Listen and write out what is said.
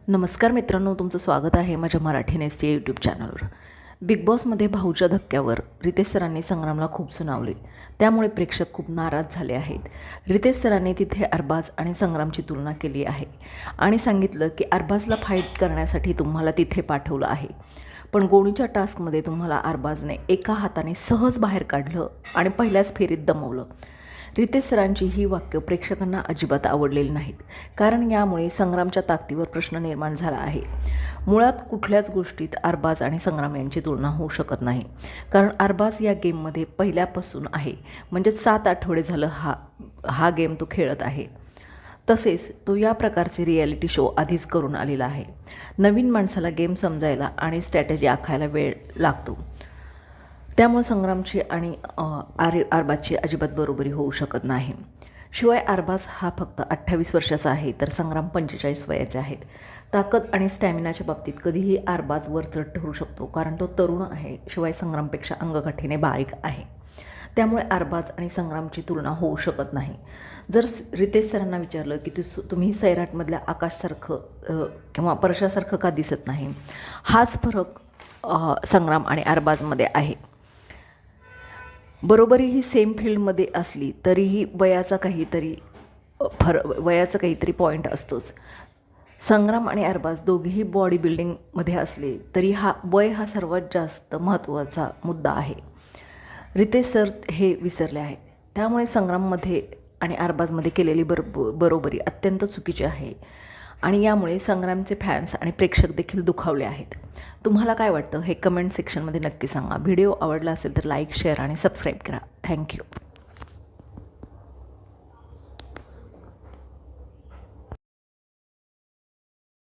नमस्कार मित्रांनो, तुमचं स्वागत आहे माझ्या मराठी नेस्टच्या यूट्यूब चॅनलवर. बिग बॉसमध्ये भाऊच्या धक्क्यावर रितेश सरांनी संग्रामला खूप सुनावले. त्यामुळे प्रेक्षक खूप नाराज झाले आहेत. रितेश सरांनी तिथे अरबाज आणि संग्रामची तुलना केली आहे आणि सांगितलं की अरबाजला फाईट करण्यासाठी तुम्हाला तिथे पाठवलं आहे, पण गोणीच्या टास्कमध्ये तुम्हाला अरबाजने एका हाताने सहज बाहेर काढलं आणि पहिल्याच फेरीत दमवलं. रितेश सरांची ही वाक्य प्रेक्षकांना अजिबात आवडलेली नाहीत, कारण यामुळे संग्रामच्या ताकदीवर प्रश्न निर्माण झाला आहे. मुळात कुठल्याच गोष्टीत अरबाज आणि संग्राम यांची तुलना होऊ शकत नाही, कारण अरबाज या गेममध्ये पहिल्यापासून आहे, म्हणजे 7 आठवडे झालं हा गेम तो खेळत आहे. तसेच तो या प्रकारचे रिॲलिटी शो आधीच करून आलेला आहे. नवीन माणसाला गेम समजायला आणि स्ट्रॅटेजी आखायला वेळ लागतो. त्यामुळे संग्रामची आणि अरबाजची अजिबात बरोबरी होऊ शकत नाही. शिवाय अरबाज हा फक्त 28 वर्षाचा आहे, तर संग्राम 45 वयाचे आहेत. ताकद आणि स्टॅमिनाच्या बाबतीत कधीही अरबाज वरचढ ठरू शकतो, कारण तो तरुण आहे. शिवाय संग्रामपेक्षा अंगकाठीने बारीक आहे. त्यामुळे अरबाज आणि संग्रामची तुलना होऊ शकत नाही. जर रितेश सरांना विचारलं की तुम्ही सैराटमधल्या आकाशसारखं किंवा परशासारखं का दिसत नाही, हाच फरक संग्राम आणि अरबाजमध्ये आहे. बरोबरी ही सेम फील्डमध्ये असली तरीही वयाचा काहीतरी पॉईंट असतोच. संग्राम आणि अरबाज दोघेही बॉडी बिल्डिंगमध्ये असले तरी वय हा सर्वात जास्त महत्त्वाचा मुद्दा आहे. रितेश सर हे विसरले आहेत. त्यामुळे संग्राममध्ये आणि अरबाजमध्ये केलेली बरोबरी अत्यंत चुकीची आहे आणि यामुळे संग्रामचे फॅन्स आणि प्रेक्षक देखील दुखावले आहेत. तुम्हाला काय वाटतं हे कमेंट सेक्शनमध्ये नक्की सांगा. व्हिडिओ आवडला असेल तर लाईक, शेअर आणि सबस्क्राईब करा. थँक्यू.